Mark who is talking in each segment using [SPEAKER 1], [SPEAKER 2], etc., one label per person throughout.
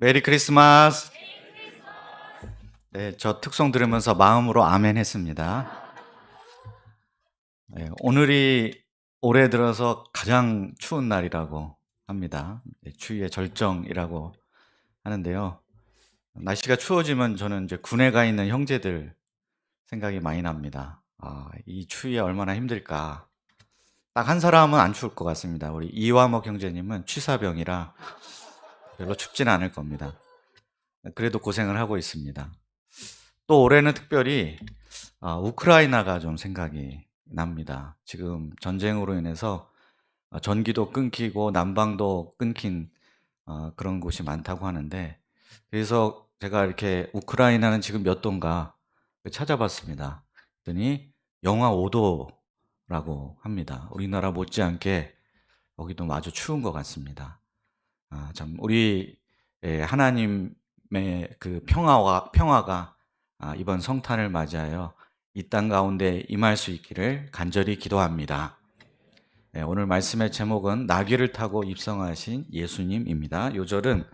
[SPEAKER 1] 메리 크리스마스. 네, 저 특송 들으면서 마음으로 아멘 했습니다. 네, 오늘이 올해 들어서 가장 추운 날이라고 합니다. 네, 추위의 절정이라고 하는데요. 날씨가 추워지면 저는 이제 군에 가 있는 형제들 생각이 많이 납니다. 이 추위에 얼마나 힘들까. 딱 한 사람은 안 추울 것 같습니다. 우리 이화목 형제님은 취사병이라 별로 춥지는 않을 겁니다. 그래도 고생을 하고 있습니다. 또 올해는 특별히 우크라이나가 좀 생각이 납니다. 지금 전쟁으로 인해서 전기도 끊기고 난방도 끊긴 그런 곳이 많다고 하는데, 그래서 제가 이렇게 우크라이나는 지금 몇 도인가 찾아봤습니다. 그랬더니 영하 5도라고 합니다. 우리나라 못지않게 여기도 아주 추운 것 같습니다. 참 우리 하나님의 그 평화가 이번 성탄을 맞이하여 이 땅 가운데 임할 수 있기를 간절히 기도합니다. 오늘 말씀의 제목은 나귀를 타고 입성하신 예수님입니다. 요절은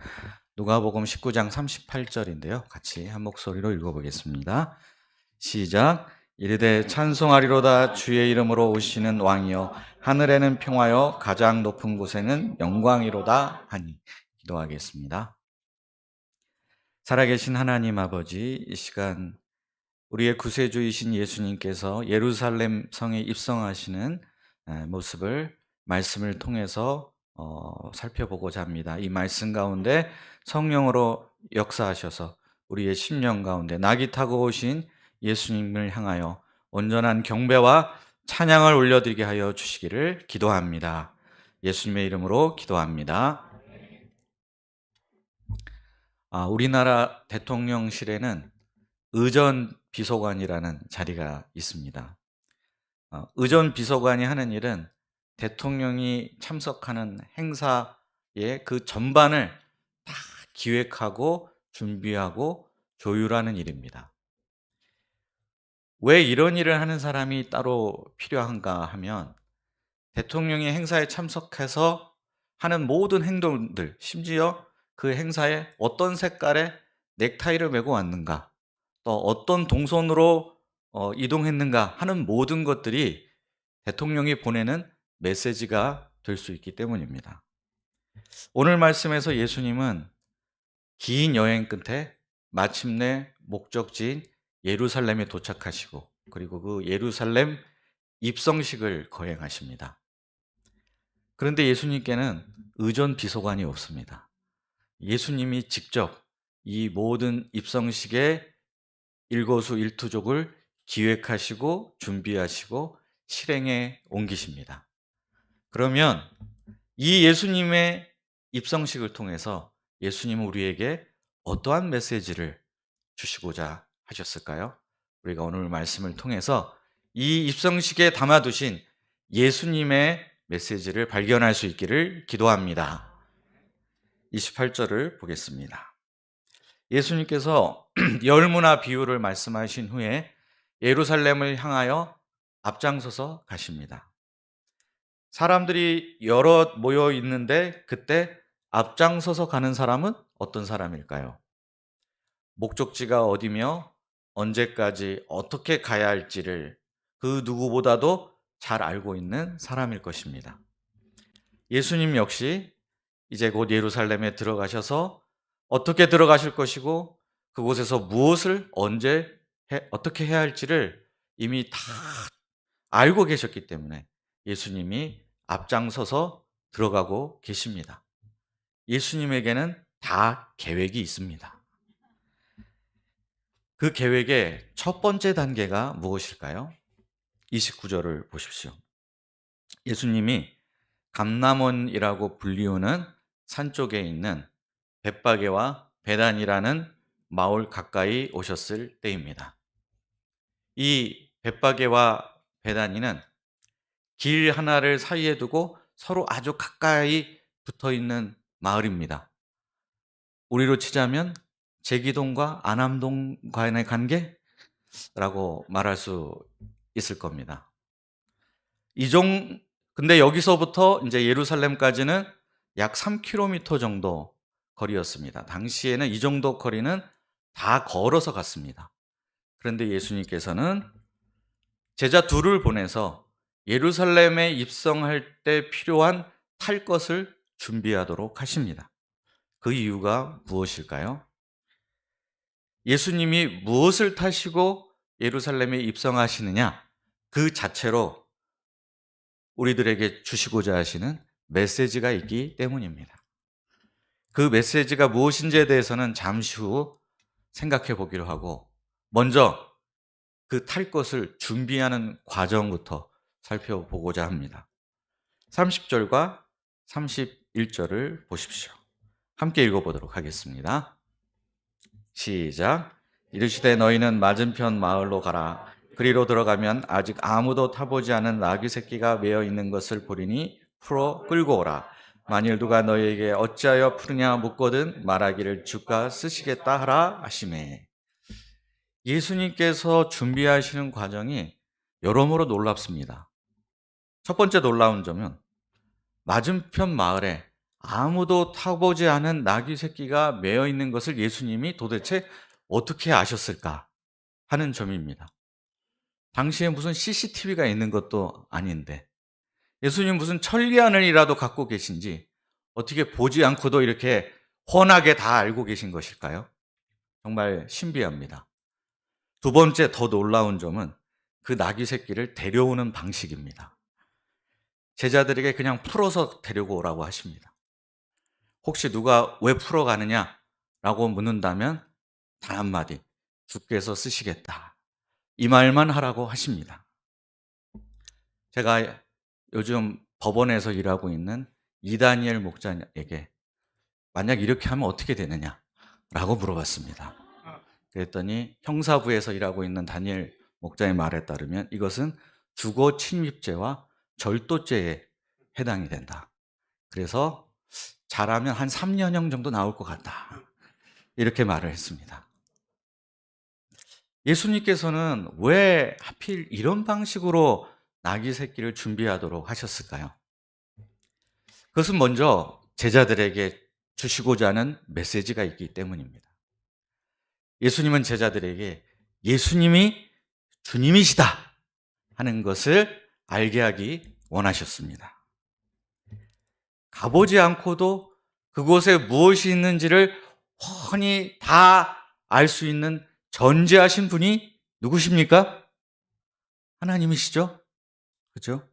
[SPEAKER 1] 누가복음 19장 38절인데요. 같이 한 목소리로 읽어보겠습니다. 시작. 이르되 찬송하리로다 주의 이름으로 오시는 왕이여, 하늘에는 평화여 가장 높은 곳에는 영광이로다 하니. 기도하겠습니다. 살아계신 하나님 아버지, 이 시간 우리의 구세주이신 예수님께서 예루살렘 성에 입성하시는 모습을 말씀을 통해서 살펴보고자 합니다. 이 말씀 가운데 성령으로 역사하셔서 우리의 심령 가운데 낙이 타고 오신 예수님을 향하여 온전한 경배와 찬양을 올려드리게 하여 주시기를 기도합니다. 예수님의 이름으로 기도합니다. 우리나라 대통령실에는 의전 비서관이라는 자리가 있습니다. 의전 비서관이 하는 일은 대통령이 참석하는 행사의 그 전반을 다 기획하고 준비하고 조율하는 일입니다. 왜 이런 일을 하는 사람이 따로 필요한가 하면, 대통령이 행사에 참석해서 하는 모든 행동들, 심지어 그 행사에 어떤 색깔의 넥타이를 메고 왔는가, 또 어떤 동선으로 이동했는가 하는 모든 것들이 대통령이 보내는 메시지가 될 수 있기 때문입니다. 오늘 말씀에서 예수님은 긴 여행 끝에 마침내 목적지인 예루살렘에 도착하시고, 그리고 그 예루살렘 입성식을 거행하십니다. 그런데 예수님께는 의전 비서관이 없습니다. 예수님이 직접 이 모든 입성식의 일거수일투족을 기획하시고 준비하시고 실행에 옮기십니다. 그러면 이 예수님의 입성식을 통해서 예수님은 우리에게 어떠한 메시지를 주시고자 하셨을까요? 우리가 오늘 말씀을 통해서 이 입성식에 담아두신 예수님의 메시지를 발견할 수 있기를 기도합니다. 28절을 보겠습니다. 예수님께서 열무나 비유를 말씀하신 후에 예루살렘을 향하여 앞장서서 가십니다. 사람들이 여럿 모여 있는데 그때 앞장서서 가는 사람은 어떤 사람일까요? 목적지가 어디며 언제까지 어떻게 가야 할지를 그 누구보다도 잘 알고 있는 사람일 것입니다. 예수님 역시 이제 곧 예루살렘에 들어가셔서 어떻게 들어가실 것이고 그곳에서 무엇을 언제 어떻게 해야 할지를 이미 다 알고 계셨기 때문에 예수님이 앞장서서 들어가고 계십니다. 예수님에게는 다 계획이 있습니다. 그 계획의 첫 번째 단계가 무엇일까요? 29절을 보십시오. 예수님이 감람원이라고 불리우는 산 쪽에 있는 벳바게와 베단이라는 마을 가까이 오셨을 때입니다. 이 벳바게와 베다니는 길 하나를 사이에 두고 서로 아주 가까이 붙어 있는 마을입니다. 우리로 치자면 제기동과 안암동 간의 관계라고 말할 수 있을 겁니다. 근데 여기서부터 이제 예루살렘까지는 약 3km 정도 거리였습니다. 당시에는 이 정도 거리는 다 걸어서 갔습니다. 그런데 예수님께서는 제자 둘을 보내서 예루살렘에 입성할 때 필요한 탈 것을 준비하도록 하십니다. 그 이유가 무엇일까요? 예수님이 무엇을 타시고 예루살렘에 입성하시느냐, 그 자체로 우리들에게 주시고자 하시는 메시지가 있기 때문입니다. 그 메시지가 무엇인지에 대해서는 잠시 후 생각해 보기로 하고, 먼저 그 탈 것을 준비하는 과정부터 살펴보고자 합니다. 30절과 31절을 보십시오. 함께 읽어보도록 하겠습니다. 시작. 이르시되 너희는 맞은편 마을로 가라. 그리로 들어가면 아직 아무도 타보지 않은 나귀 새끼가 매어 있는 것을 보리니 풀어 끌고 오라. 만일 누가 너희에게 어찌하여 푸느냐 묻거든 말하기를 주가 쓰시겠다 하라 하시매. 예수님께서 준비하시는 과정이 여러모로 놀랍습니다. 첫 번째 놀라운 점은 맞은편 마을에 아무도 타보지 않은 나귀 새끼가 매어 있는 것을 예수님이 도대체 어떻게 아셨을까 하는 점입니다. 당시에 무슨 CCTV가 있는 것도 아닌데 예수님 무슨 천리안을이라도 갖고 계신지 어떻게 보지 않고도 이렇게 훤하게 다 알고 계신 것일까요? 정말 신비합니다. 두 번째 더 놀라운 점은 그 나귀 새끼를 데려오는 방식입니다. 제자들에게 그냥 풀어서 데리고 오라고 하십니다. 혹시 누가 왜 풀어가느냐라고 묻는다면 단 한마디, 주께서 쓰시겠다. 이 말만 하라고 하십니다. 제가 요즘 법원에서 일하고 있는 이다니엘 목자에게 만약 이렇게 하면 어떻게 되느냐라고 물어봤습니다. 그랬더니 형사부에서 일하고 있는 다니엘 목자의 말에 따르면 이것은 주거 침입죄와 절도죄에 해당이 된다. 그래서 잘하면 한 3년형 정도 나올 것 같다. 이렇게 말을 했습니다. 예수님께서는 왜 하필 이런 방식으로 나귀 새끼를 준비하도록 하셨을까요? 그것은 먼저 제자들에게 주시고자 하는 메시지가 있기 때문입니다. 예수님은 제자들에게 예수님이 주님이시다 하는 것을 알게 하기 원하셨습니다. 가보지 않고도 그곳에 무엇이 있는지를 훤히 다 알 수 있는 전지하신 분이 누구십니까? 하나님이시죠? 그렇죠?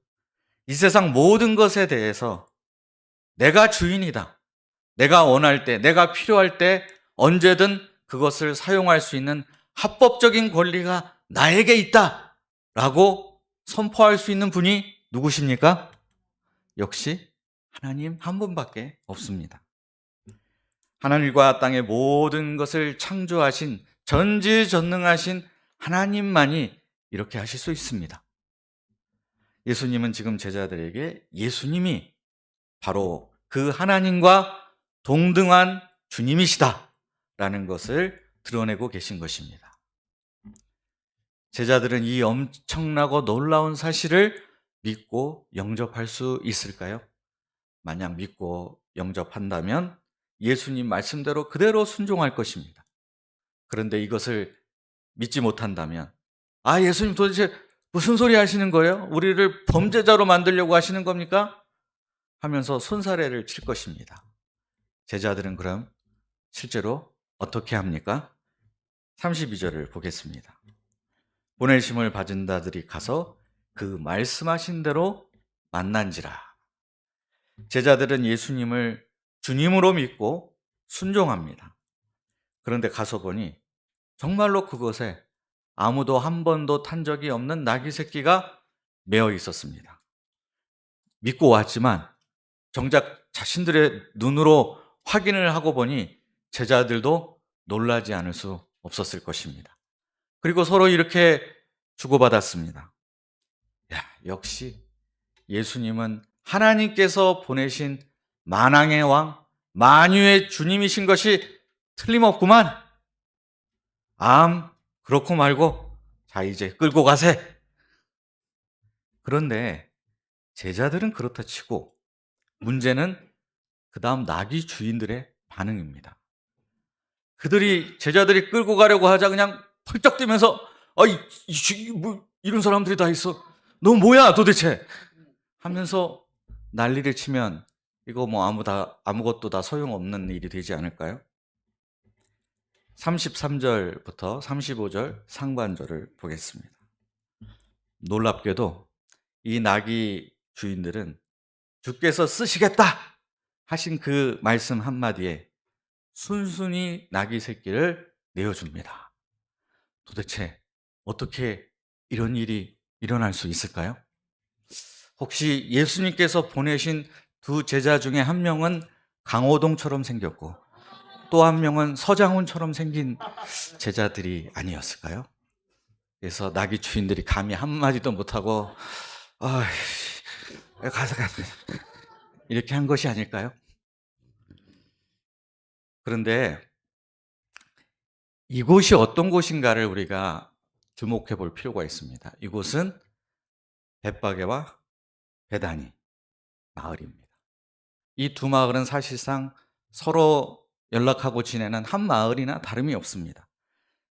[SPEAKER 1] 이 세상 모든 것에 대해서 내가 주인이다. 내가 원할 때, 내가 필요할 때 언제든 그것을 사용할 수 있는 합법적인 권리가 나에게 있다 라고 선포할 수 있는 분이 누구십니까? 역시 하나님 한 분밖에 없습니다. 하늘과 땅의 모든 것을 창조하신 전지전능하신 하나님만이 이렇게 하실 수 있습니다. 예수님은 지금 제자들에게 예수님이 바로 그 하나님과 동등한 주님이시다라는 것을 드러내고 계신 것입니다. 제자들은 이 엄청나고 놀라운 사실을 믿고 영접할 수 있을까요? 만약 믿고 영접한다면 예수님 말씀대로 그대로 순종할 것입니다. 그런데 이것을 믿지 못한다면 예수님 도대체 무슨 소리 하시는 거예요? 우리를 범죄자로 만들려고 하시는 겁니까? 하면서 손사래를 칠 것입니다. 제자들은 그럼 실제로 어떻게 합니까? 32절을 보겠습니다. 보내심을 받은 자들이 가서 그 말씀하신 대로 만난지라. 제자들은 예수님을 주님으로 믿고 순종합니다. 그런데 가서 보니 정말로 그곳에 아무도 한 번도 탄 적이 없는 나귀 새끼가 매어 있었습니다. 믿고 왔지만 정작 자신들의 눈으로 확인을 하고 보니 제자들도 놀라지 않을 수 없었을 것입니다. 그리고 서로 이렇게 주고받았습니다. 역시 예수님은 하나님께서 보내신 만왕의 왕, 만유의 주님이신 것이 틀림없구만. 그렇고 말고 자 이제 끌고 가세. 그런데 제자들은 그렇다 치고 문제는 그 다음 나귀 주인들의 반응입니다. 그들이 제자들이 끌고 가려고 하자 그냥 펄쩍 뛰면서 이런 사람들이 다 있어. 너 뭐야 도대체? 하면서 난리를 치면 이거 뭐 아무것도 다 소용없는 일이 되지 않을까요? 33절부터 35절 상반절을 보겠습니다. 놀랍게도 이 나귀 주인들은 주께서 쓰시겠다 하신 그 말씀 한마디에 순순히 나귀 새끼를 내어줍니다. 도대체 어떻게 이런 일이 일어날 수 있을까요? 혹시 예수님께서 보내신 두 제자 중에 한 명은 강호동처럼 생겼고 또 한 명은 서장훈처럼 생긴 제자들이 아니었을까요? 그래서 나귀 주인들이 감히 한마디도 못하고 가서 이렇게 한 것이 아닐까요? 그런데 이곳이 어떤 곳인가를 우리가 주목해 볼 필요가 있습니다. 이곳은 벳바게와 베다니 마을입니다. 이 두 마을은 사실상 서로 연락하고 지내는 한 마을이나 다름이 없습니다.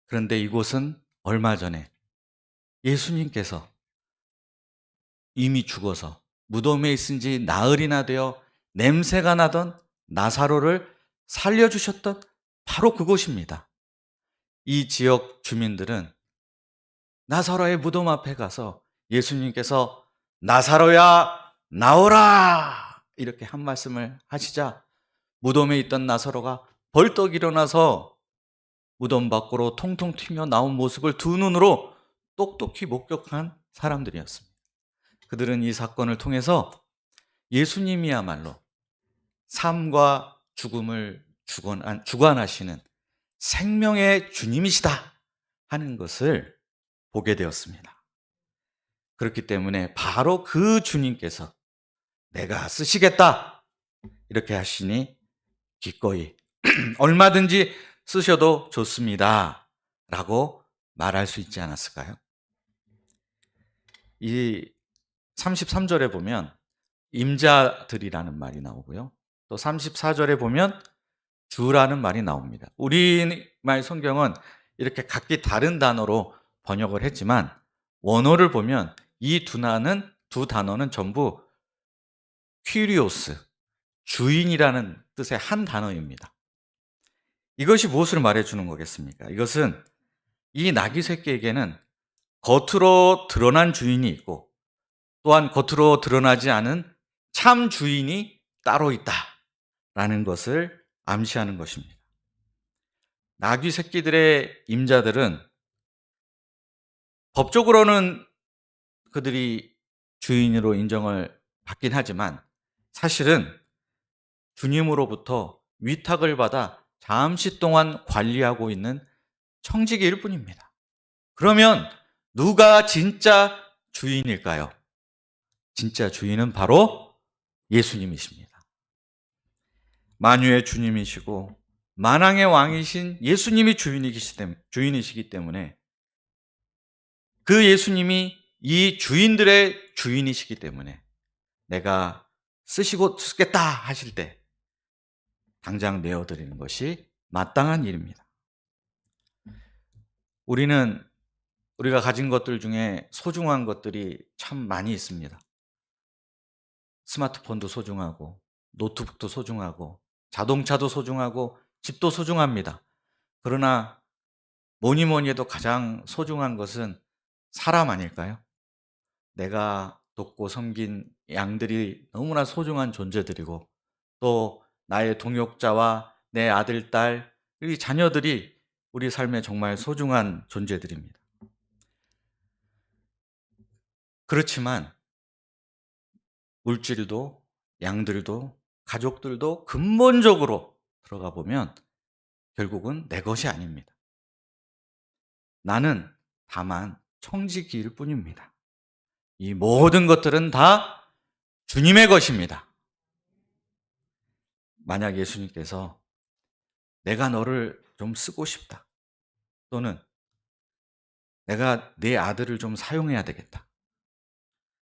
[SPEAKER 1] 그런데 이곳은 얼마 전에 예수님께서 이미 죽어서 무덤에 있은 지 나흘이나 되어 냄새가 나던 나사로를 살려주셨던 바로 그곳입니다. 이 지역 주민들은 나사로의 무덤 앞에 가서 예수님께서 나사로야 나오라 이렇게 한 말씀을 하시자 무덤에 있던 나사로가 벌떡 일어나서 무덤 밖으로 통통 튀며 나온 모습을 두 눈으로 똑똑히 목격한 사람들이었습니다. 그들은 이 사건을 통해서 예수님이야말로 삶과 죽음을 주관하시는 생명의 주님이시다 하는 것을 보게 되었습니다. 그렇기 때문에 바로 그 주님께서 내가 쓰시겠다 이렇게 하시니 기꺼이 얼마든지 쓰셔도 좋습니다 라고 말할 수 있지 않았을까요? 이 33절에 보면 임자들이라는 말이 나오고요. 또 34절에 보면 주라는 말이 나옵니다. 우리말 성경은 이렇게 각기 다른 단어로 번역을 했지만 원어를 보면 이 두 단어는 전부 퀴리오스, 주인이라는 뜻의 한 단어입니다. 이것이 무엇을 말해주는 거겠습니까? 이것은 이 나귀 새끼에게는 겉으로 드러난 주인이 있고 또한 겉으로 드러나지 않은 참 주인이 따로 있다라는 것을 암시하는 것입니다. 나귀 새끼들의 임자들은 법적으로는 그들이 주인으로 인정을 받긴 하지만 사실은 주님으로부터 위탁을 받아 잠시 동안 관리하고 있는 청지기일 뿐입니다. 그러면 누가 진짜 주인일까요? 진짜 주인은 바로 예수님이십니다. 만유의 주님이시고 만왕의 왕이신 예수님이 주인이시기 때문에 그 예수님이 이 주인들의 주인이시기 때문에 내가 쓰겠다 하실 때 당장 내어드리는 것이 마땅한 일입니다. 우리가 가진 것들 중에 소중한 것들이 참 많이 있습니다. 스마트폰도 소중하고 노트북도 소중하고 자동차도 소중하고 집도 소중합니다. 그러나 뭐니 해도 가장 소중한 것은 사람 아닐까요? 내가 돕고 섬긴 양들이 너무나 소중한 존재들이고 또 나의 동역자와 내 아들, 딸, 이 자녀들이 우리 삶에 정말 소중한 존재들입니다. 그렇지만 물질도 양들도 가족들도 근본적으로 들어가 보면 결국은 내 것이 아닙니다. 나는 다만 청지기일 뿐입니다. 이 모든 것들은 다 주님의 것입니다. 만약 예수님께서 내가 너를 좀 쓰고 싶다. 또는 내가 내 아들을 좀 사용해야 되겠다.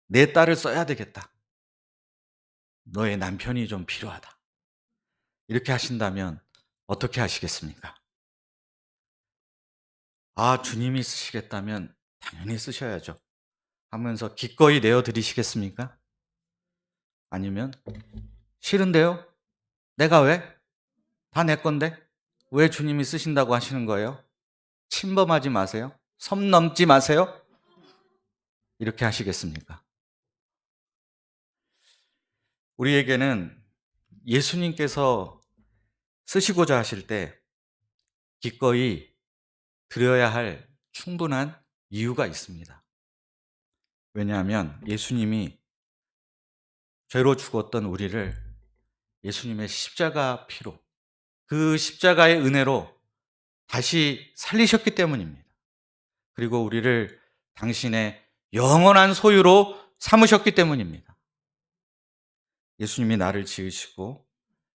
[SPEAKER 1] 내 딸을 써야 되겠다. 너의 남편이 좀 필요하다. 이렇게 하신다면 어떻게 하시겠습니까? 아, 주님이 쓰시겠다면 당연히 쓰셔야죠 하면서 기꺼이 내어드리시겠습니까? 아니면 싫은데요? 내가 왜? 다 내 건데? 왜 주님이 쓰신다고 하시는 거예요? 침범하지 마세요. 선 넘지 마세요. 이렇게 하시겠습니까? 우리에게는 예수님께서 쓰시고자 하실 때 기꺼이 드려야 할 충분한 이유가 있습니다. 왜냐하면 예수님이 죄로 죽었던 우리를 예수님의 십자가 피로, 그 십자가의 은혜로 다시 살리셨기 때문입니다. 그리고 우리를 당신의 영원한 소유로 삼으셨기 때문입니다. 예수님이 나를 지으시고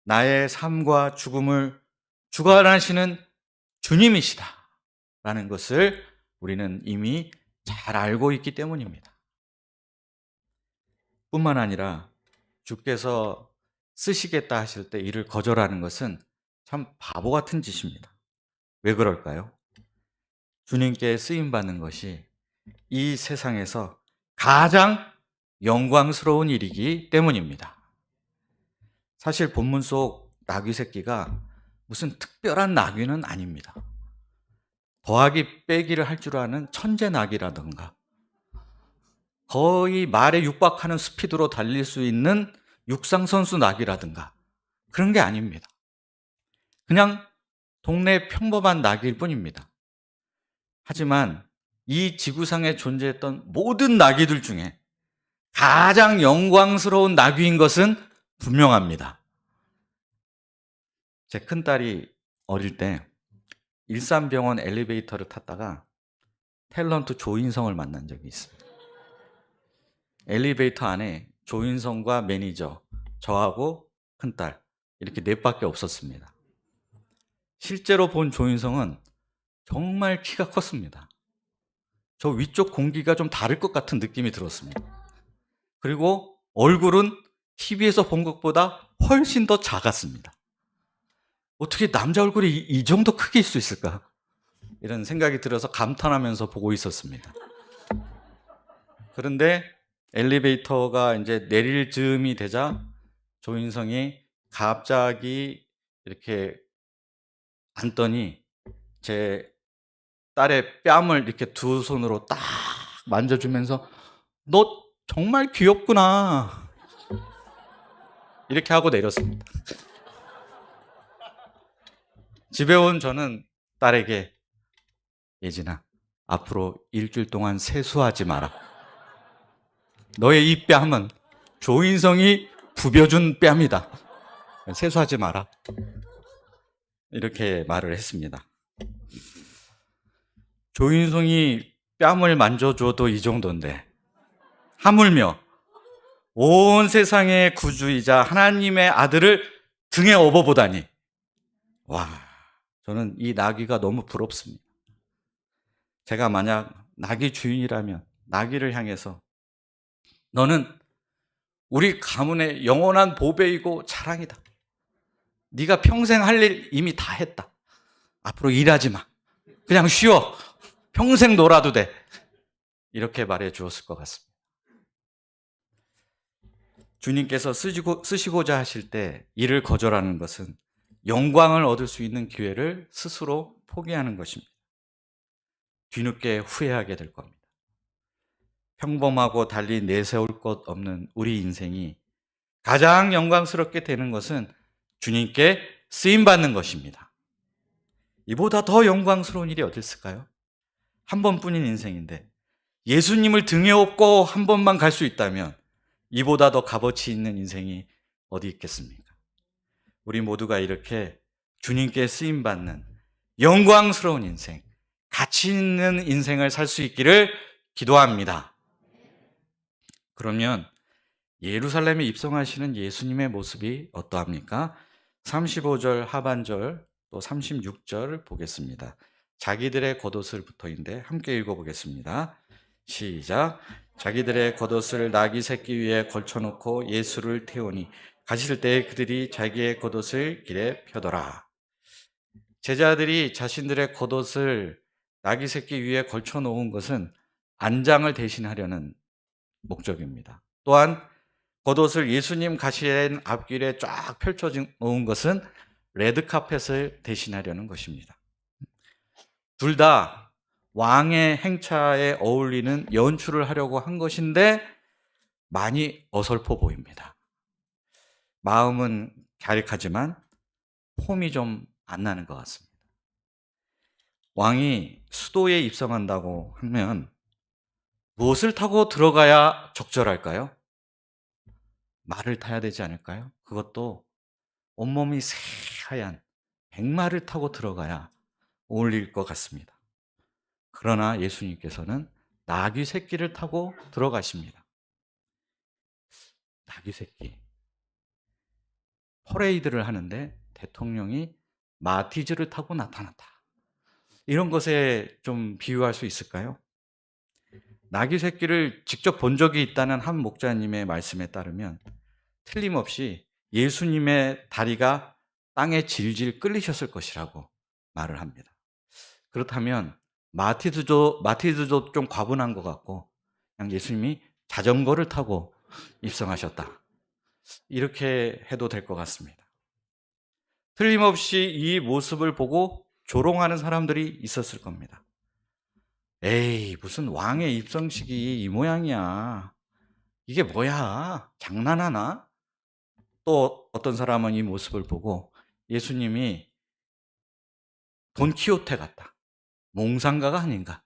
[SPEAKER 1] 나의 삶과 죽음을 주관하시는 주님이시다 라는 것을 우리는 이미 잘 알고 있기 때문입니다. 뿐만 아니라 주께서 쓰시겠다 하실 때 이를 거절하는 것은 참 바보 같은 짓입니다. 왜 그럴까요? 주님께 쓰임받는 것이 이 세상에서 가장 영광스러운 일이기 때문입니다. 사실 본문 속 나귀 새끼가 무슨 특별한 나귀는 아닙니다. 더하기 빼기를 할 줄 아는 천재 나귀라든가 거의 말에 육박하는 스피드로 달릴 수 있는 육상선수 나귀라든가 그런 게 아닙니다. 그냥 동네 평범한 나귀일 뿐입니다. 하지만 이 지구상에 존재했던 모든 나귀들 중에 가장 영광스러운 나귀인 것은 분명합니다. 제 큰딸이 어릴 때 일산병원 엘리베이터를 탔다가 탤런트 조인성을 만난 적이 있습니다. 엘리베이터 안에 조인성과 매니저, 저하고 큰딸 이렇게 넷밖에 없었습니다. 실제로 본 조인성은 정말 키가 컸습니다. 저 위쪽 공기가 좀 다를 것 같은 느낌이 들었습니다. 그리고 얼굴은 TV에서 본 것보다 훨씬 더 작았습니다. 어떻게 남자 얼굴이 이 정도 크기일 수 있을까? 이런 생각이 들어서 감탄하면서 보고 있었습니다. 그런데 엘리베이터가 이제 내릴 즈음이 되자 조인성이 갑자기 이렇게 앉더니 제 딸의 뺨을 이렇게 두 손으로 딱 만져주면서 너 정말 귀엽구나 이렇게 하고 내렸습니다. 집에 온 저는 딸에게 예진아 앞으로 일주일 동안 세수하지 마라. 너의 이 뺨은 조인성이 부벼준 뺨이다. 세수하지 마라. 이렇게 말을 했습니다. 조인성이 뺨을 만져줘도 이 정도인데 하물며 온 세상의 구주이자 하나님의 아들을 등에 업어보다니 와, 저는 이 나귀가 너무 부럽습니다. 제가 만약 나귀 주인이라면 나귀를 향해서 너는 우리 가문의 영원한 보배이고 자랑이다. 네가 평생 할 일 이미 다 했다. 앞으로 일하지 마. 그냥 쉬어. 평생 놀아도 돼. 이렇게 말해 주었을 것 같습니다. 주님께서 쓰시고자 하실 때 이를 거절하는 것은 영광을 얻을 수 있는 기회를 스스로 포기하는 것입니다. 뒤늦게 후회하게 될 겁니다. 평범하고 달리 내세울 것 없는 우리 인생이 가장 영광스럽게 되는 것은 주님께 쓰임받는 것입니다. 이보다 더 영광스러운 일이 어디 있을까요? 한 번뿐인 인생인데 예수님을 등에 업고 한 번만 갈 수 있다면 이보다 더 값어치 있는 인생이 어디 있겠습니까? 우리 모두가 이렇게 주님께 쓰임받는 영광스러운 인생, 가치 있는 인생을 살 수 있기를 기도합니다. 그러면 예루살렘에 입성하시는 예수님의 모습이 어떠합니까? 35절 하반절 또 36절 보겠습니다. 자기들의 겉옷을부터인데 함께 읽어보겠습니다. 시작. 자기들의 겉옷을 나귀 새끼 위에 걸쳐놓고 예수를 태우니 가실 때 그들이 자기의 겉옷을 길에 펴더라. 제자들이 자신들의 겉옷을 나귀 새끼 위에 걸쳐 놓은 것은 안장을 대신하려는 목적입니다. 또한 겉옷을 예수님 가시는 앞길에 쫙 펼쳐 놓은 것은 레드카펫을 대신하려는 것입니다. 둘 다 왕의 행차에 어울리는 연출을 하려고 한 것인데 많이 어설퍼 보입니다. 마음은 갸륵하지만 폼이 좀 안 나는 것 같습니다. 왕이 수도에 입성한다고 하면 무엇을 타고 들어가야 적절할까요? 말을 타야 되지 않을까요? 그것도 온몸이 새하얀 백마를 타고 들어가야 어울릴 것 같습니다. 그러나 예수님께서는 나귀 새끼를 타고 들어가십니다. 나귀 새끼. 퍼레이드를 하는데 대통령이 마티즈를 타고 나타났다. 이런 것에 좀 비유할 수 있을까요? 나귀 새끼를 직접 본 적이 있다는 한 목자님의 말씀에 따르면 틀림없이 예수님의 다리가 땅에 질질 끌리셨을 것이라고 말을 합니다. 그렇다면 마티즈도 좀 과분한 것 같고 그냥 예수님이 자전거를 타고 입성하셨다. 이렇게 해도 될 것 같습니다. 틀림없이 이 모습을 보고 조롱하는 사람들이 있었을 겁니다. 에이, 무슨 왕의 입성식이 이 모양이야. 이게 뭐야? 장난하나? 또 어떤 사람은 이 모습을 보고 예수님이 돈키호테 같다. 몽상가가 아닌가.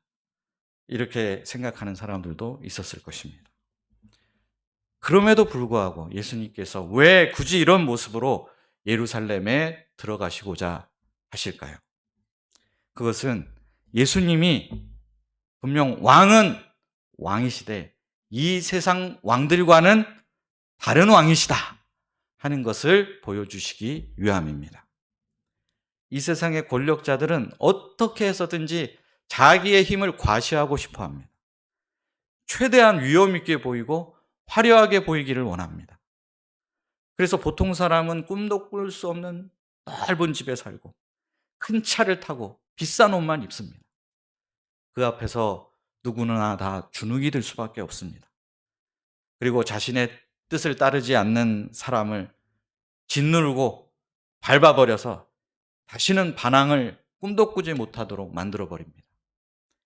[SPEAKER 1] 이렇게 생각하는 사람들도 있었을 것입니다. 그럼에도 불구하고 예수님께서 왜 굳이 이런 모습으로 예루살렘에 들어가시고자 하실까요? 그것은 예수님이 분명 왕은 왕이시되 이 세상 왕들과는 다른 왕이시다 하는 것을 보여주시기 위함입니다. 이 세상의 권력자들은 어떻게 해서든지 자기의 힘을 과시하고 싶어 합니다. 최대한 위험 있게 보이고 화려하게 보이기를 원합니다. 그래서 보통 사람은 꿈도 꿀 수 없는 넓은 집에 살고 큰 차를 타고 비싼 옷만 입습니다. 그 앞에서 누구나 다 주눅이 들 수밖에 없습니다. 그리고 자신의 뜻을 따르지 않는 사람을 짓누르고 밟아버려서 다시는 반항을 꿈도 꾸지 못하도록 만들어버립니다.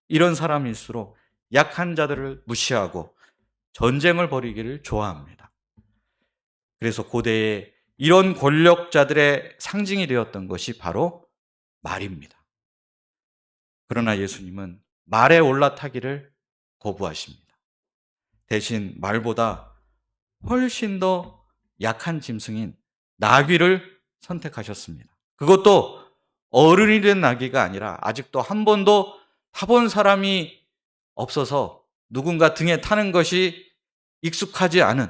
[SPEAKER 1] 이런 사람일수록 약한 자들을 무시하고 전쟁을 벌이기를 좋아합니다. 그래서 고대에 이런 권력자들의 상징이 되었던 것이 바로 말입니다. 그러나 예수님은 말에 올라타기를 거부하십니다. 대신 말보다 훨씬 더 약한 짐승인 나귀를 선택하셨습니다. 그것도 어른이 된 나귀가 아니라 아직도 한 번도 타본 사람이 없어서 누군가 등에 타는 것이 익숙하지 않은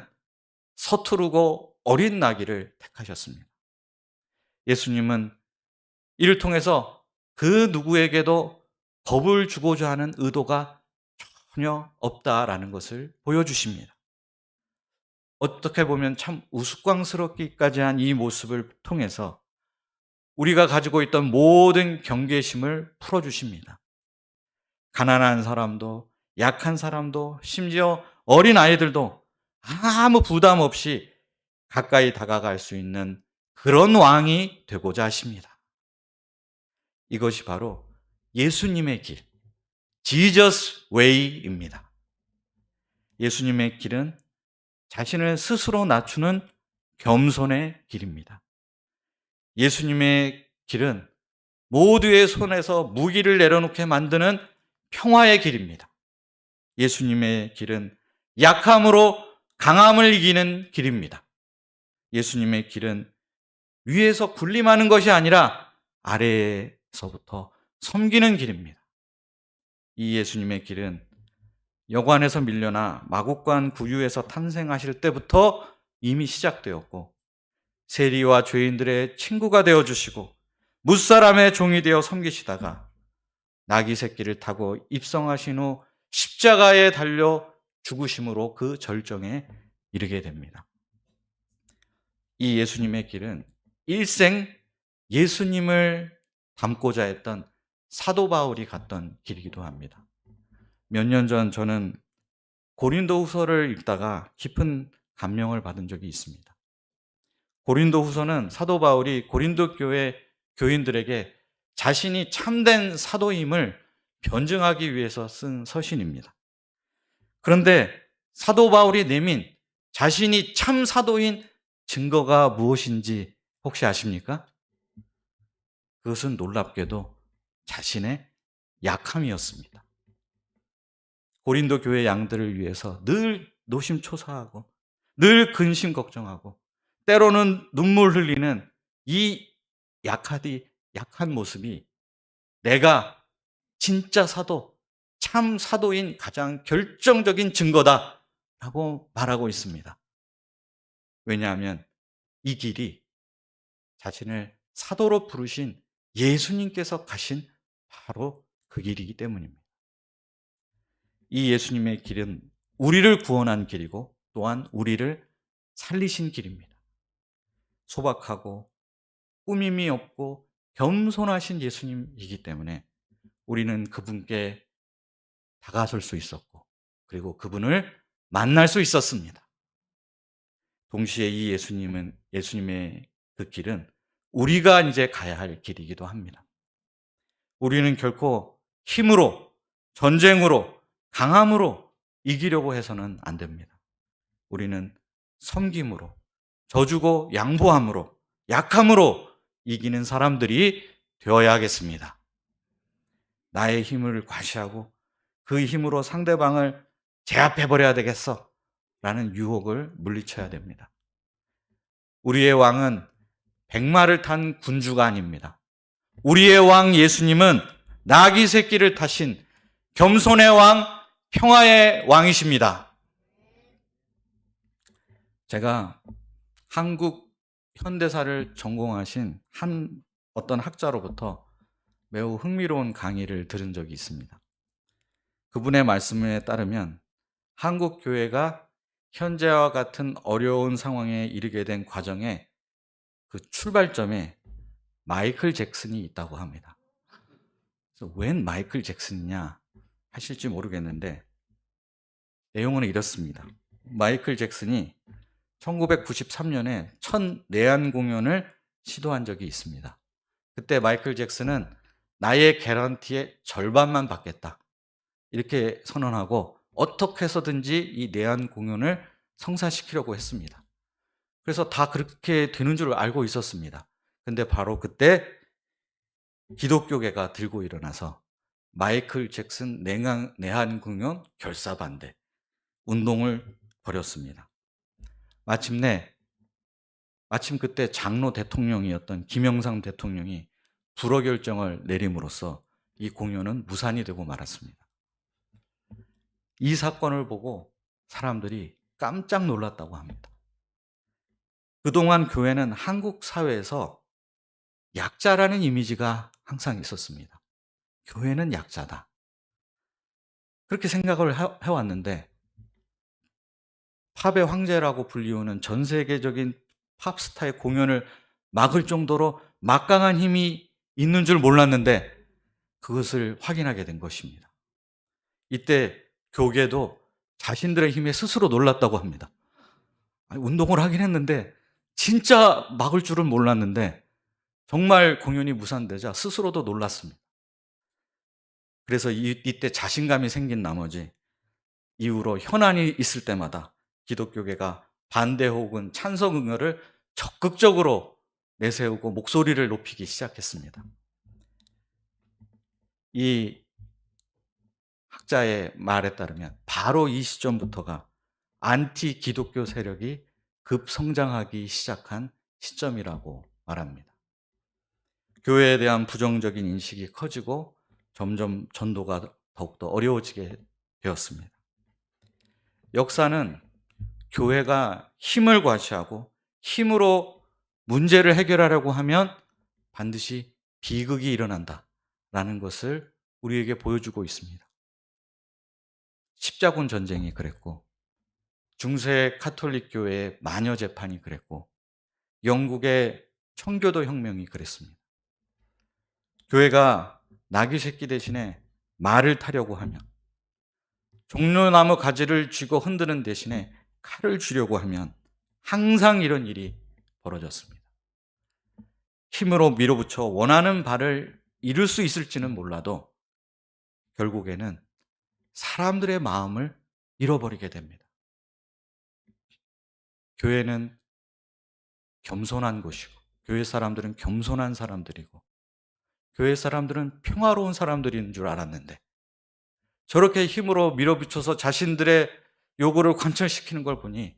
[SPEAKER 1] 서투르고 어린 나귀를 택하셨습니다. 예수님은 이를 통해서 그 누구에게도 겁을 주고자 하는 의도가 전혀 없다라는 것을 보여주십니다. 어떻게 보면 참 우스꽝스럽기까지 한 이 모습을 통해서 우리가 가지고 있던 모든 경계심을 풀어주십니다. 가난한 사람도 약한 사람도 심지어 어린 아이들도 아무 부담 없이 가까이 다가갈 수 있는 그런 왕이 되고자 하십니다. 이것이 바로 예수님의 길, Jesus Way입니다. 예수님의 길은 자신을 스스로 낮추는 겸손의 길입니다. 예수님의 길은 모두의 손에서 무기를 내려놓게 만드는 평화의 길입니다. 예수님의 길은 약함으로 강함을 이기는 길입니다. 예수님의 길은 위에서 군림하는 것이 아니라 아래에서부터 섬기는 길입니다. 이 예수님의 길은 여관에서 밀려나 마국간 구유에서 탄생하실 때부터 이미 시작되었고 세리와 죄인들의 친구가 되어주시고 무사람의 종이 되어 섬기시다가 나귀 새끼를 타고 입성하신 후 십자가에 달려 죽으심으로 그 절정에 이르게 됩니다. 이 예수님의 길은 일생 예수님을 담고자 했던 사도 바울이 갔던 길이기도 합니다. 몇 년 전 저는 고린도후서를 읽다가 깊은 감명을 받은 적이 있습니다. 고린도후서는 사도 바울이 고린도 교회 교인들에게 자신이 참된 사도임을 변증하기 위해서 쓴 서신입니다. 그런데 사도 바울이 내민 자신이 참 사도인 증거가 무엇인지 혹시 아십니까? 그것은 놀랍게도 자신의 약함이었습니다. 고린도 교회 양들을 위해서 늘 노심초사하고 늘 근심 걱정하고 때로는 눈물 흘리는 이 약한 모습이 내가 진짜 사도, 참 사도인 가장 결정적인 증거다라고 말하고 있습니다. 왜냐하면 이 길이 자신을 사도로 부르신 예수님께서 가신 바로 그 길이기 때문입니다. 이 예수님의 길은 우리를 구원한 길이고 또한 우리를 살리신 길입니다. 소박하고 꾸밈이 없고 겸손하신 예수님이기 때문에 우리는 그분께 다가설 수 있었고 그리고 그분을 만날 수 있었습니다. 동시에 이 예수님의 그 길은 우리가 이제 가야 할 길이기도 합니다. 우리는 결코 힘으로, 전쟁으로, 강함으로 이기려고 해서는 안 됩니다. 우리는 섬김으로, 져주고 양보함으로, 약함으로 이기는 사람들이 되어야 하겠습니다. 나의 힘을 과시하고 그 힘으로 상대방을 제압해버려야 되겠어 라는 유혹을 물리쳐야 됩니다. 우리의 왕은 백마를 탄 군주가 아닙니다. 우리의 왕 예수님은 나귀 새끼를 타신 겸손의 왕, 평화의 왕이십니다. 제가 한국 현대사를 전공하신 어떤 학자로부터 매우 흥미로운 강의를 들은 적이 있습니다. 그분의 말씀에 따르면 한국 교회가 현재와 같은 어려운 상황에 이르게 된 과정에 그 출발점에 마이클 잭슨이 있다고 합니다. 그래서 웬 마이클 잭슨이냐 하실지 모르겠는데 내용은 이렇습니다. 마이클 잭슨이 1993년에 첫 내한 공연을 시도한 적이 있습니다. 그때 마이클 잭슨은 나의 개런티의 절반만 받겠다 이렇게 선언하고 어떻게 해서든지 이 내한 공연을 성사시키려고 했습니다. 그래서 다 그렇게 되는 줄 알고 있었습니다. 근데 바로 그때 기독교계가 들고 일어나서 마이클 잭슨 내한 공연 결사 반대 운동을 벌였습니다. 마침 그때 장로 대통령이었던 김영삼 대통령이 불허 결정을 내림으로써 이 공연은 무산이 되고 말았습니다. 이 사건을 보고 사람들이 깜짝 놀랐다고 합니다. 그동안 교회는 한국 사회에서 약자라는 이미지가 항상 있었습니다. 교회는 약자다. 그렇게 생각을 해왔는데 팝의 황제라고 불리우는 전 세계적인 팝스타의 공연을 막을 정도로 막강한 힘이 있는 줄 몰랐는데 그것을 확인하게 된 것입니다. 이때 교계도 자신들의 힘에 스스로 놀랐다고 합니다. 운동을 하긴 했는데 진짜 막을 줄은 몰랐는데 정말 공연이 무산되자 스스로도 놀랐습니다. 그래서 이때 자신감이 생긴 나머지 이후로 현안이 있을 때마다 기독교계가 반대 혹은 찬성 의견을 적극적으로 내세우고 목소리를 높이기 시작했습니다. 이 학자의 말에 따르면 바로 이 시점부터가 안티 기독교 세력이 급성장하기 시작한 시점이라고 말합니다. 교회에 대한 부정적인 인식이 커지고 점점 전도가 더욱더 어려워지게 되었습니다. 역사는 교회가 힘을 과시하고 힘으로 문제를 해결하려고 하면 반드시 비극이 일어난다라는 것을 우리에게 보여주고 있습니다. 십자군 전쟁이 그랬고 중세 카톨릭 교회의 마녀 재판이 그랬고 영국의 청교도 혁명이 그랬습니다. 교회가 나귀 새끼 대신에 말을 타려고 하면, 종려나무 가지를 쥐고 흔드는 대신에 칼을 쥐려고 하면 항상 이런 일이 벌어졌습니다. 힘으로 밀어붙여 원하는 바를 이룰 수 있을지는 몰라도 결국에는 사람들의 마음을 잃어버리게 됩니다. 교회는 겸손한 곳이고, 교회 사람들은 겸손한 사람들이고, 교회 사람들은 평화로운 사람들인 줄 알았는데, 저렇게 힘으로 밀어붙여서 자신들의 요구를 관철시키는 걸 보니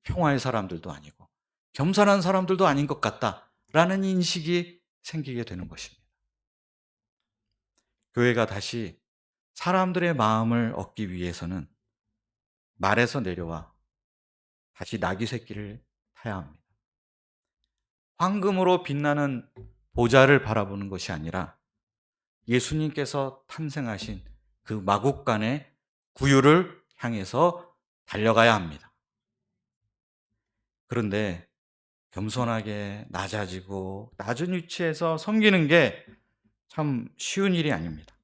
[SPEAKER 1] 평화의 사람들도 아니고 겸손한 사람들도 아닌 것 같다라는 인식이 생기게 되는 것입니다. 교회가 다시 사람들의 마음을 얻기 위해서는 말에서 내려와 다시 나귀 새끼를 타야 합니다. 황금으로 빛나는 보좌를 바라보는 것이 아니라 예수님께서 탄생하신 그 마국간의 구유를 향해서 달려가야 합니다. 그런데 겸손하게 낮아지고 낮은 위치에서 섬기는 게 참 쉬운 일이 아닙니다.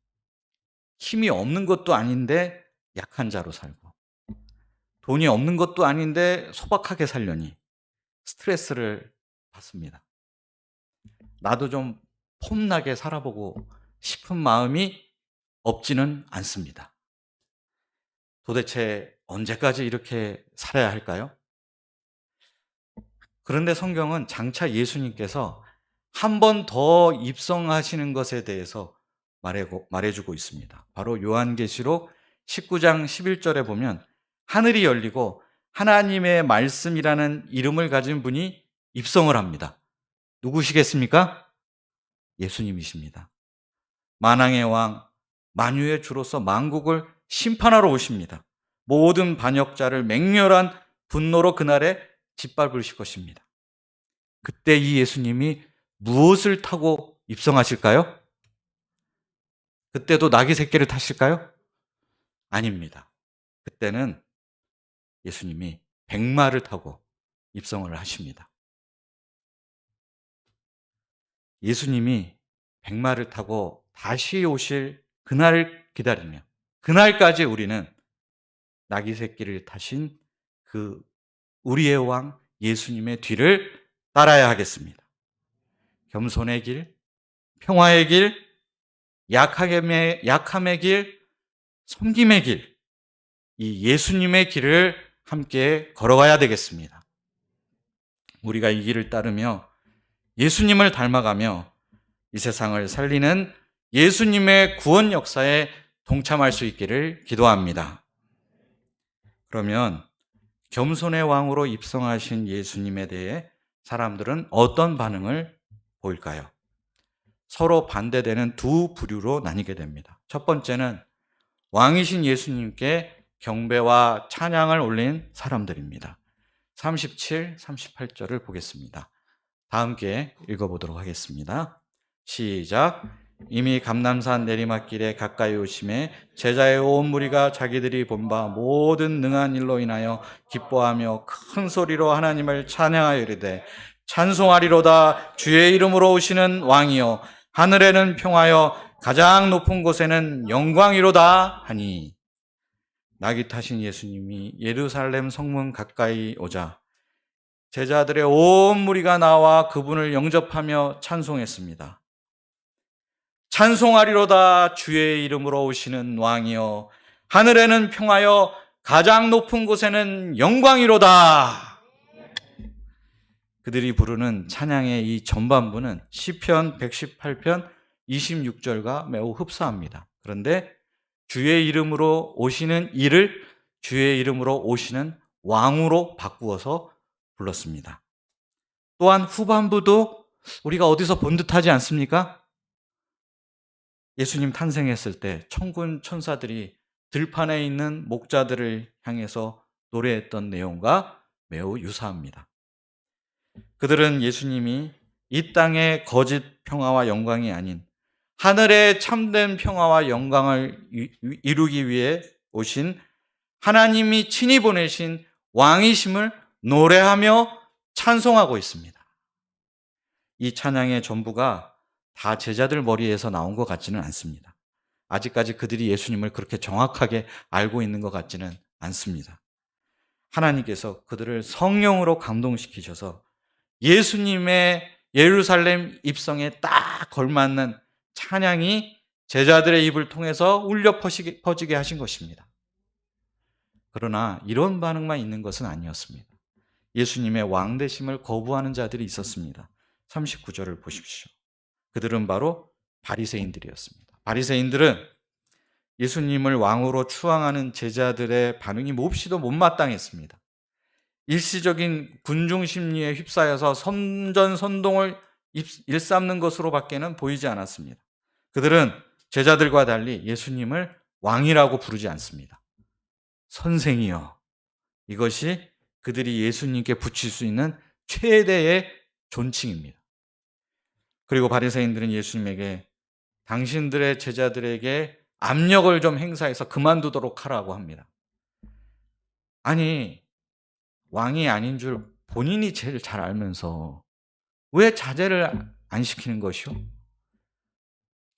[SPEAKER 1] 힘이 없는 것도 아닌데 약한 자로 살고, 돈이 없는 것도 아닌데 소박하게 살려니 스트레스를 받습니다. 나도 좀 폼나게 살아보고 싶은 마음이 없지는 않습니다. 도대체 언제까지 이렇게 살아야 할까요? 그런데 성경은 장차 예수님께서 한 번 더 입성하시는 것에 대해서 말해주고 있습니다. 바로 요한계시록 19장 11절에 보면 하늘이 열리고 하나님의 말씀이라는 이름을 가진 분이 입성을 합니다. 누구시겠습니까? 예수님이십니다. 만왕의 왕, 만유의 주로서 만국을 심판하러 오십니다. 모든 반역자를 맹렬한 분노로 그날에 짓밟으실 것입니다. 그때 이 예수님이 무엇을 타고 입성하실까요? 그때도 나귀 새끼를 타실까요? 아닙니다. 그때는 예수님이 백마를 타고 입성을 하십니다. 예수님이 백마를 타고 다시 오실 그날을 기다리며, 그날까지 우리는 나귀 새끼를 타신 그 우리의 왕 예수님의 뒤를 따라야 하겠습니다. 겸손의 길, 평화의 길, 약함의 길, 섬김의 길, 이 예수님의 길을 함께 걸어가야 되겠습니다. 우리가 이 길을 따르며 예수님을 닮아가며 이 세상을 살리는 예수님의 구원 역사에 동참할 수 있기를 기도합니다. 그러면 겸손의 왕으로 입성하신 예수님에 대해 사람들은 어떤 반응을 보일까요? 서로 반대되는 두 부류로 나뉘게 됩니다. 첫 번째는 왕이신 예수님께 경배와 찬양을 올린 사람들입니다. 37, 38절을 보겠습니다. 다 함께 읽어보도록 하겠습니다. 시작. 이미 감람산 내리막길에 가까이 오심에 제자의 온 무리가 자기들이 본 바 모든 능한 일로 인하여 기뻐하며 큰 소리로 하나님을 찬양하여 이르되 찬송하리로다. 주의 이름으로 오시는 왕이여, 하늘에는 평화여, 가장 높은 곳에는 영광이로다 하니. 나귀 타신 예수님이 예루살렘 성문 가까이 오자 제자들의 온 무리가 나와 그분을 영접하며 찬송했습니다. 찬송하리로다. 주의 이름으로 오시는 왕이여, 하늘에는 평화여, 가장 높은 곳에는 영광이로다. 그들이 부르는 찬양의 이 전반부는 시편 118편 26절과 매우 흡사합니다. 그런데 주의 이름으로 오시는 이를 주의 이름으로 오시는 왕으로 바꾸어서 불렀습니다. 또한 후반부도 우리가 어디서 본 듯하지 않습니까? 예수님 탄생했을 때 천군 천사들이 들판에 있는 목자들을 향해서 노래했던 내용과 매우 유사합니다. 그들은 예수님이 이 땅의 거짓 평화와 영광이 아닌 하늘의 참된 평화와 영광을 이루기 위해 오신 하나님이 친히 보내신 왕이심을 노래하며 찬송하고 있습니다. 이 찬양의 전부가 다 제자들 머리에서 나온 것 같지는 않습니다. 아직까지 그들이 예수님을 그렇게 정확하게 알고 있는 것 같지는 않습니다. 하나님께서 그들을 성령으로 감동시키셔서 예수님의 예루살렘 입성에 딱 걸맞는 찬양이 제자들의 입을 통해서 울려 퍼지게 하신 것입니다. 그러나 이런 반응만 있는 것은 아니었습니다. 예수님의 왕되심을 거부하는 자들이 있었습니다. 39절을 보십시오. 그들은 바로 바리새인들이었습니다. 바리새인들은 예수님을 왕으로 추앙하는 제자들의 반응이 몹시도 못마땅했습니다. 일시적인 군중 심리에 휩싸여서 선전선동을 일삼는 것으로 밖에는 보이지 않았습니다. 그들은 제자들과 달리 예수님을 왕이라고 부르지 않습니다. 선생이여. 이것이 그들이 예수님께 붙일 수 있는 최대의 존칭입니다. 그리고 바리새인들은 예수님에게 당신들의 제자들에게 압력을 좀 행사해서 그만두도록 하라고 합니다. 아니, 왕이 아닌 줄 본인이 제일 잘 알면서 왜 자제를 안 시키는 것이오?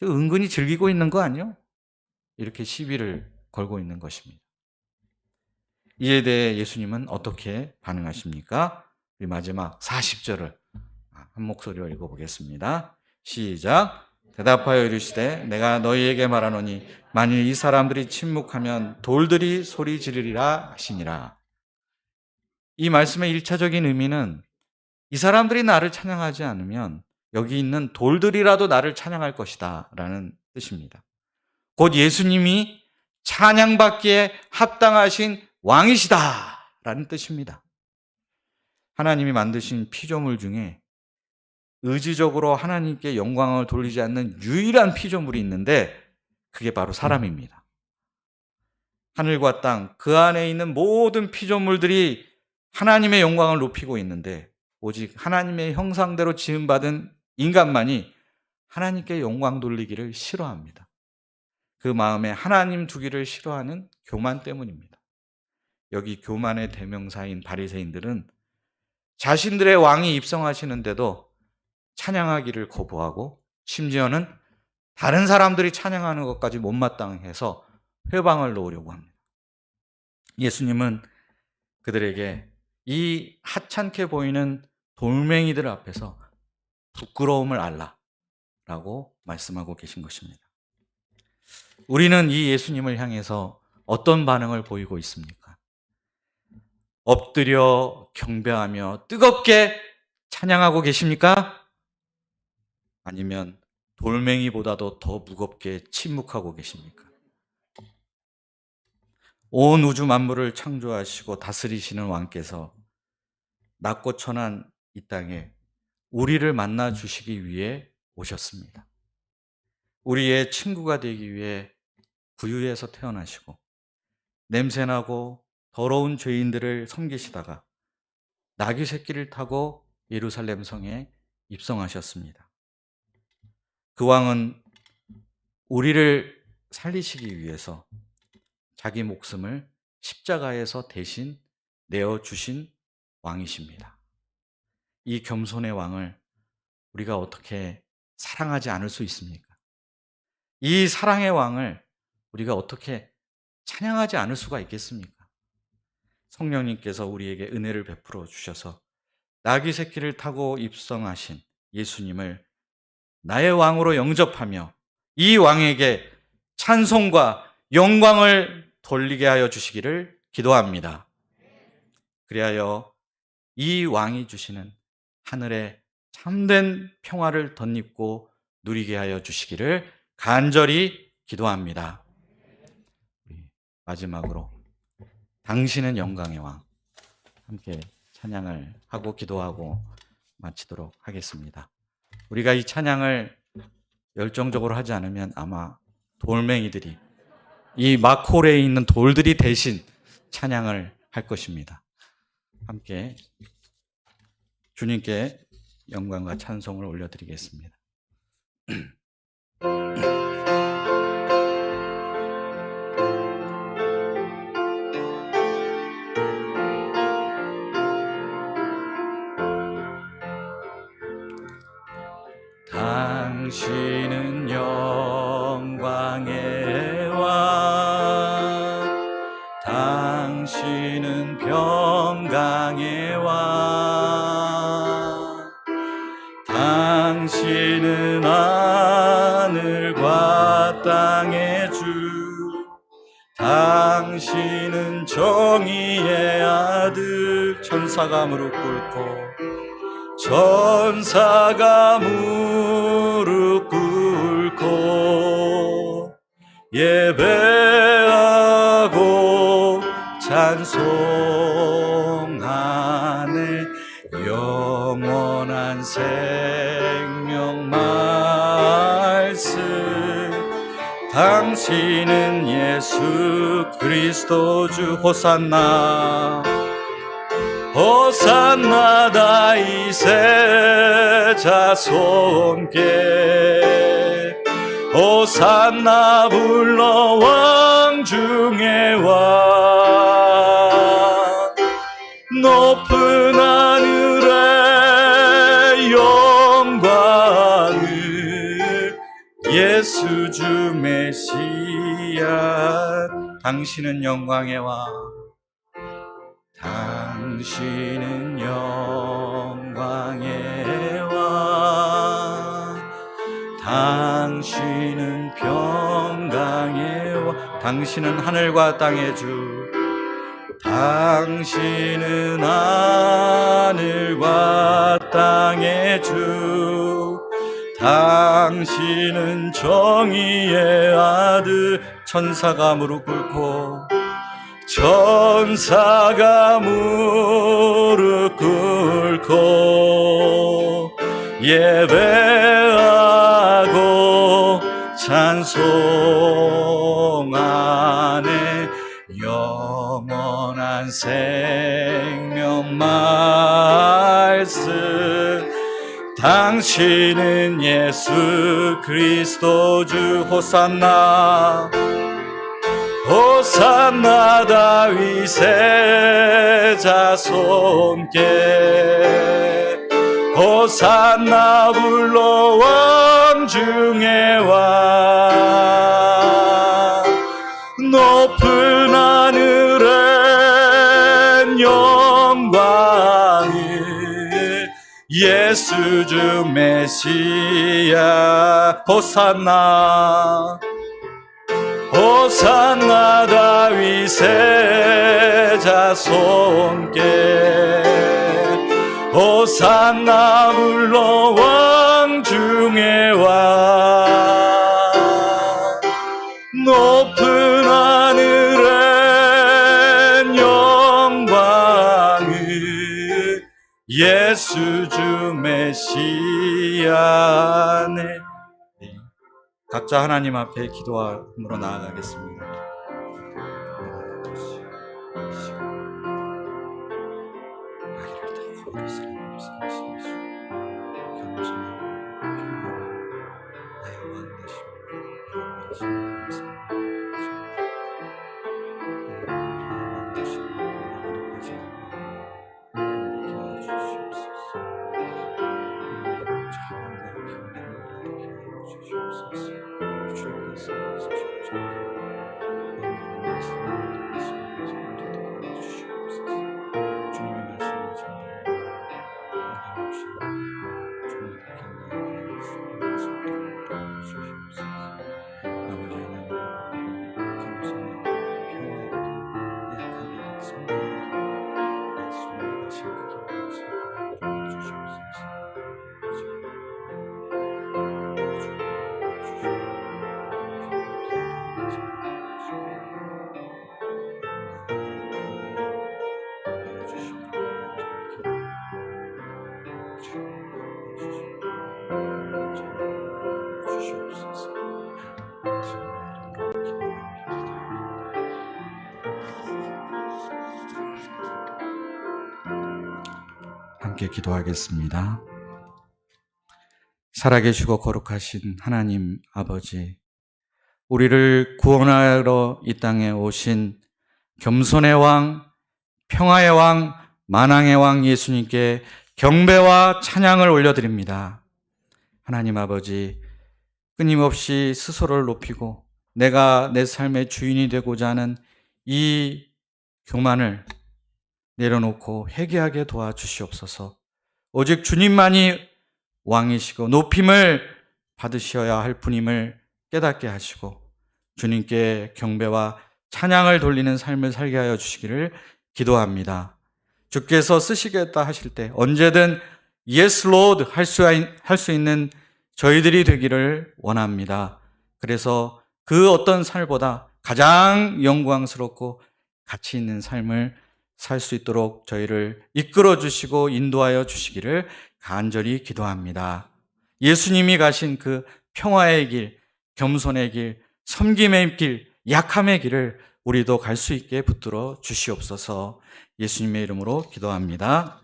[SPEAKER 1] 은근히 즐기고 있는 거 아니요? 이렇게 시비를 걸고 있는 것입니다. 이에 대해 예수님은 어떻게 반응하십니까? 우리 마지막 40절을 한 목소리로 읽어보겠습니다. 시작. 대답하여 이르시되 내가 너희에게 말하노니 만일 이 사람들이 침묵하면 돌들이 소리 지르리라 하시니라. 이 말씀의 1차적인 의미는 이 사람들이 나를 찬양하지 않으면 여기 있는 돌들이라도 나를 찬양할 것이다 라는 뜻입니다. 곧 예수님이 찬양받기에 합당하신 왕이시다 라는 뜻입니다. 하나님이 만드신 피조물 중에 의지적으로 하나님께 영광을 돌리지 않는 유일한 피조물이 있는데 그게 바로 사람입니다. 하늘과 땅, 그 안에 있는 모든 피조물들이 하나님의 영광을 높이고 있는데 오직 하나님의 형상대로 지음받은 인간만이 하나님께 영광 돌리기를 싫어합니다. 그 마음에 하나님 두기를 싫어하는 교만 때문입니다. 여기 교만의 대명사인 바리새인들은 자신들의 왕이 입성하시는데도 찬양하기를 거부하고 심지어는 다른 사람들이 찬양하는 것까지 못마땅해서 회방을 놓으려고 합니다. 예수님은 그들에게 이 하찮게 보이는 돌멩이들 앞에서 부끄러움을 알라라고 말씀하고 계신 것입니다. 우리는 이 예수님을 향해서 어떤 반응을 보이고 있습니까? 엎드려 경배하며 뜨겁게 찬양하고 계십니까? 아니면 돌멩이보다도 더 무겁게 침묵하고 계십니까? 온 우주 만물을 창조하시고 다스리시는 왕께서 낮고 천한 이 땅에 우리를 만나 주시기 위해 오셨습니다. 우리의 친구가 되기 위해 구유에서 태어나시고 냄새나고 더러운 죄인들을 섬기시다가 나귀 새끼를 타고 예루살렘 성에 입성하셨습니다. 그 왕은 우리를 살리시기 위해서 자기 목숨을 십자가에서 대신 내어주신 왕이십니다. 이 겸손의 왕을 우리가 어떻게 사랑하지 않을 수 있습니까? 이 사랑의 왕을 우리가 어떻게 찬양하지 않을 수가 있겠습니까? 성령님께서 우리에게 은혜를 베풀어 주셔서 나귀 새끼를 타고 입성하신 예수님을 나의 왕으로 영접하며 이 왕에게 찬송과 영광을 돌리게 하여 주시기를 기도합니다. 그리하여 이 왕이 주시는 하늘의 참된 평화를 덧입고 누리게 하여 주시기를 간절히 기도합니다. 마지막으로 당신은 영광의 왕, 함께 찬양을 하고 기도하고 마치도록 하겠습니다. 우리가 이 찬양을 열정적으로 하지 않으면 아마 돌멩이들이, 이 마콜에 있는 돌들이 대신 찬양을 할 것입니다. 함께 주님께 영광과 찬송을 올려드리겠습니다. 당신은 당신은 영광의 왕, 당신은 평강의 왕, 당신은 하늘과 땅의 주, 당신은 정의의 아들. 천사가 무릎 꿇고, 천사가 무릎 꿇고 예배하고 찬송하네. 영원한 생명 말씀, 당신은 예수 그리스도 주. 호산나 호산나 다윗의 자손께, 호산나 불러 왕 중의 왕. 높은 하늘의 영광을 예수 주 메시아. 당신은 영광의 왕, 당신은 영광의 왕, 당신은 평강의 왕. 당신은 하늘과 땅의 주, 당신은 하늘과 땅의 주, 당신은 정의의 아들. 천사가 무릎 꿇고, 천사가 무릎 꿇고 예배하고 찬송하네. 영원한 생명 말씀, 당신은 예수 그리스도 주. 호산나 호산나 다윗의 자손께, 호산나 불러 왕 중의 왕. 높은 하늘엔 영광을 예수 주 메시아. 호산나 호산나 다윗의 자손께, 호산나 불러 왕 중의 왕. 높은 하늘엔 영광을 예수 주 메시아네. 각자 하나님 앞에 기도함으로 나아가겠습니다. 함께 기도하겠습니다. 살아계시고 거룩하신 하나님 아버지, 우리를 구원하러 이 땅에 오신 겸손의 왕, 평화의 왕, 만왕의 왕 예수님께 경배와 찬양을 올려드립니다. 하나님 아버지, 끊임없이 스스로를 높이고 내가 내 삶의 주인이 되고자 하는 이 교만을 내려놓고 회개하게 도와주시옵소서. 오직 주님만이 왕이시고 높임을 받으셔야 할 분임을 깨닫게 하시고 주님께 경배와 찬양을 돌리는 삶을 살게 하여 주시기를 기도합니다. 주께서 쓰시겠다 하실 때 언제든 Yes Lord 할 수 있는 저희들이 되기를 원합니다. 그래서 그 어떤 삶보다 가장 영광스럽고 가치 있는 삶을 살 수 있도록 저희를 이끌어 주시고 인도하여 주시기를 간절히 기도합니다. 예수님이 가신 그 평화의 길, 겸손의 길, 섬김의 길, 약함의 길을 우리도 갈 수 있게 붙들어 주시옵소서. 예수님의 이름으로 기도합니다.